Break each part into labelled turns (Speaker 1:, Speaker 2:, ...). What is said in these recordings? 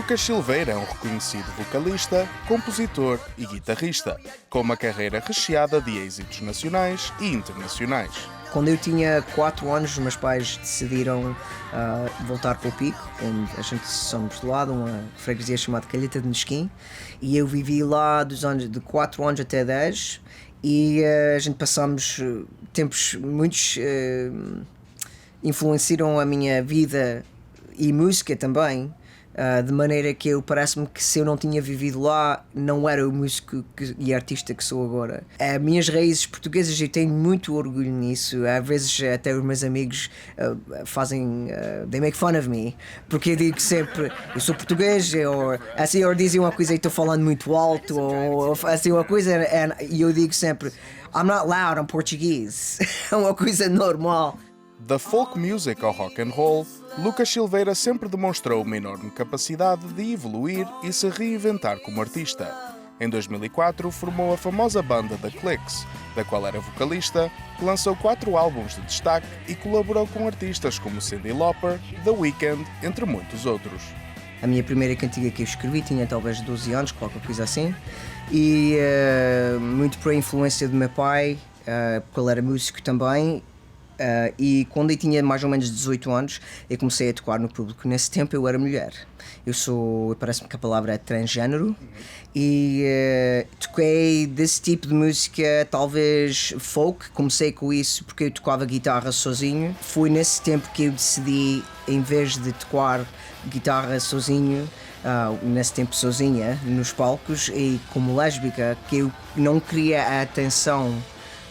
Speaker 1: Lucas Silveira é um reconhecido vocalista, compositor e guitarrista, com uma carreira recheada de êxitos nacionais e internacionais.
Speaker 2: Quando eu tinha 4 anos, os meus pais decidiram voltar para o Pico, onde a gente somos de lá, de uma freguesia chamada Calheta de Mesquim, e eu vivi lá de 4 anos até 10, e a gente passamos tempos muitos influenciaram a minha vida e música também. De maneira que parece-me que se eu não tinha vivido lá, não era o músico e artista que sou agora. As minhas raízes portuguesas, eu tenho muito orgulho nisso. Às vezes até os meus amigos fazem, they make fun of me, porque eu digo sempre, eu sou português, ou assim, ou dizem uma coisa e estou falando muito alto, ou assim uma coisa, e eu digo sempre, I'm not loud, I'm Portuguese. É uma coisa normal.
Speaker 1: Da folk music ao rock and roll, Lucas Silveira sempre demonstrou uma enorme capacidade de evoluir e se reinventar como artista. Em 2004, formou a famosa banda The Clicks, da qual era vocalista, que lançou 4 álbuns de destaque e colaborou com artistas como Cyndi Lauper, The Weeknd, entre muitos outros.
Speaker 2: A minha primeira cantiga que eu escrevi tinha talvez 12 anos, qualquer coisa assim, e muito por influência do meu pai, porque ele era músico também. E quando eu tinha mais ou menos 18 anos, eu comecei a tocar no público. Nesse tempo eu era mulher. Parece-me que a palavra é transgênero. E toquei desse tipo de música, talvez folk. Comecei com isso porque eu tocava guitarra sozinho. Foi nesse tempo que eu decidi, em vez de tocar guitarra sozinho, nesse tempo sozinha, nos palcos, e como lésbica, que eu não queria a atenção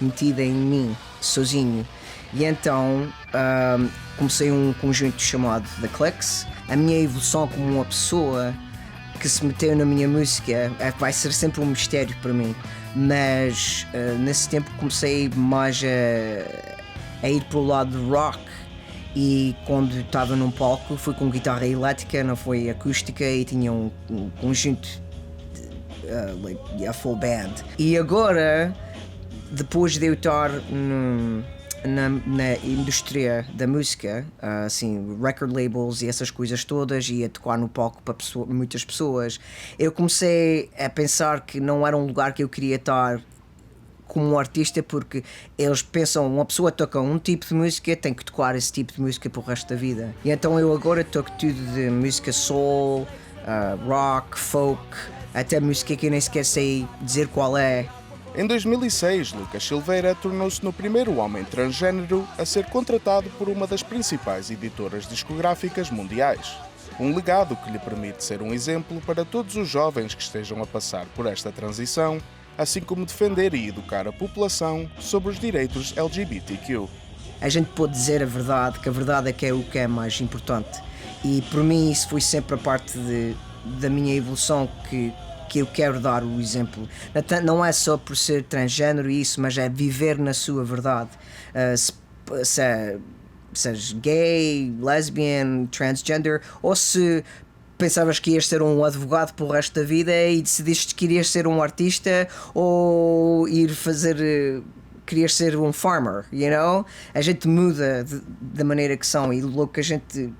Speaker 2: metida em mim, sozinho. E então comecei um conjunto chamado The Clicks. A minha evolução como uma pessoa que se meteu na minha música vai ser sempre um mistério para mim, mas nesse tempo comecei mais a ir para o lado do rock, e quando estava num palco fui com guitarra elétrica, não foi acústica, e tinha um conjunto, a full band. E agora, depois de eu estar na indústria da música, assim, record labels e essas coisas todas, e a tocar no palco para muitas pessoas, eu comecei a pensar que não era um lugar que eu queria estar como um artista, porque eles pensam, uma pessoa toca um tipo de música, tem que tocar esse tipo de música para o resto da vida. E então eu agora toco tudo de música soul, rock, folk, até música que eu nem sequer sei dizer qual é.
Speaker 1: Em 2006, Lucas Silveira tornou-se no primeiro homem transgênero a ser contratado por uma das principais editoras discográficas mundiais. Um legado que lhe permite ser um exemplo para todos os jovens que estejam a passar por esta transição, assim como defender e educar a população sobre os direitos LGBTQ.
Speaker 2: A gente pode dizer a verdade, que a verdade é que é o que é mais importante. E por mim isso foi sempre a parte da minha evolução que eu quero dar o exemplo. Não é só por ser transgênero isso, mas é viver na sua verdade. Seja gay, lesbian, transgender, ou se pensavas que ias ser um advogado pelo resto da vida e decidiste que irias ser um artista, ou querias ser um farmer, you know? A gente muda da maneira que são, e logo que a gente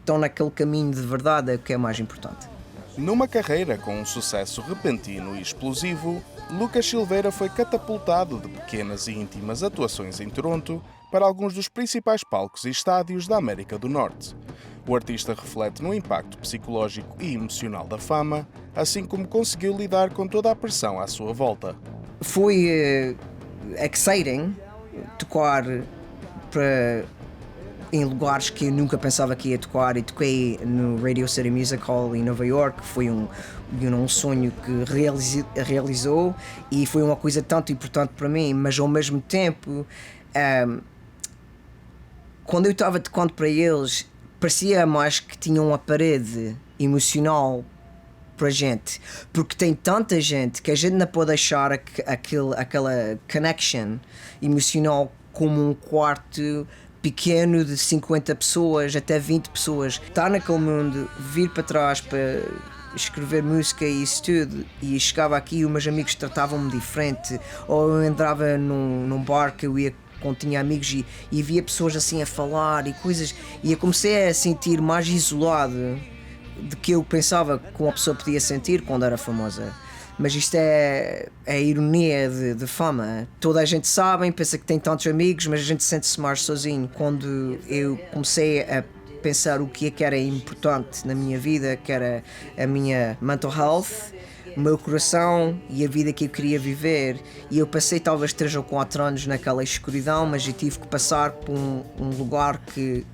Speaker 2: está naquele caminho de verdade é o que é mais importante.
Speaker 1: Numa carreira com um sucesso repentino e explosivo, Lucas Silveira foi catapultado de pequenas e íntimas atuações em Toronto para alguns dos principais palcos e estádios da América do Norte. O artista reflete no impacto psicológico e emocional da fama, assim como conseguiu lidar com toda a pressão à sua volta.
Speaker 2: Foi exciting tocar em lugares que eu nunca pensava que ia tocar, e toquei no Radio City Music Hall em Nova York. Foi um sonho que realizou, e foi uma coisa tanto importante para mim, mas ao mesmo tempo, quando eu estava tocando para eles, parecia mais que tinha uma parede emocional para a gente, porque tem tanta gente que a gente não pode achar aquela connection emocional como um quarto pequeno de 50 pessoas até 20 pessoas. Estar naquele mundo, vir para trás para escrever música e isso tudo, e chegava aqui e os meus amigos tratavam-me diferente, ou eu entrava num bar que eu ia, quando tinha amigos, e via pessoas assim a falar e coisas, e eu comecei a sentir mais isolado de que eu pensava que uma pessoa podia sentir quando era famosa. Mas isto é a ironia de fama. Toda a gente sabe, pensa que tem tantos amigos, mas a gente sente-se mais sozinho. Quando eu comecei a pensar o que era importante na minha vida, que era a minha mental health, o meu coração e a vida que eu queria viver, e eu passei talvez 3 ou 4 anos naquela escuridão, mas eu tive que passar por um lugar que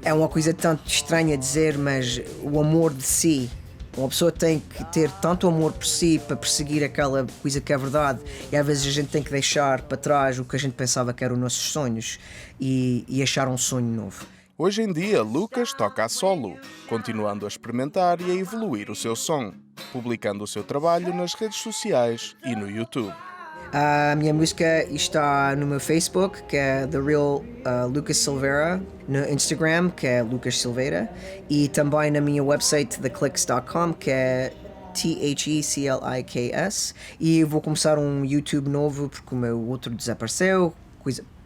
Speaker 2: é uma coisa tanto estranha a dizer, mas o amor de si. Uma pessoa tem que ter tanto amor por si para perseguir aquela coisa que é verdade, e às vezes a gente tem que deixar para trás o que a gente pensava que eram os nossos sonhos e achar um sonho novo.
Speaker 1: Hoje em dia, Lucas toca a solo, continuando a experimentar e a evoluir o seu som, publicando o seu trabalho nas redes sociais e no YouTube.
Speaker 2: A minha música está no meu Facebook, que é The Real Lucas Silveira, no Instagram, que é Lucas Silveira, e também na minha website theclicks.com, que é THECLIKS, e vou começar um YouTube novo porque o meu outro desapareceu,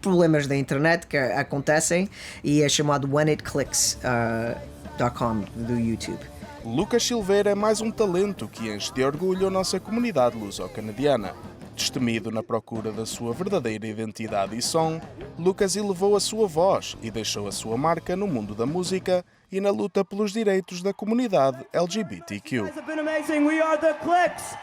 Speaker 2: problemas da internet que acontecem, e é chamado WhenItClicks.com do YouTube.
Speaker 1: Lucas Silveira é mais um talento que enche de orgulho a nossa comunidade luso-canadiana. Destemido na procura da sua verdadeira identidade e som, Lucas elevou a sua voz e deixou a sua marca no mundo da música e na luta pelos direitos da comunidade LGBTQ.
Speaker 3: You guys have been amazing. We are the Clicks.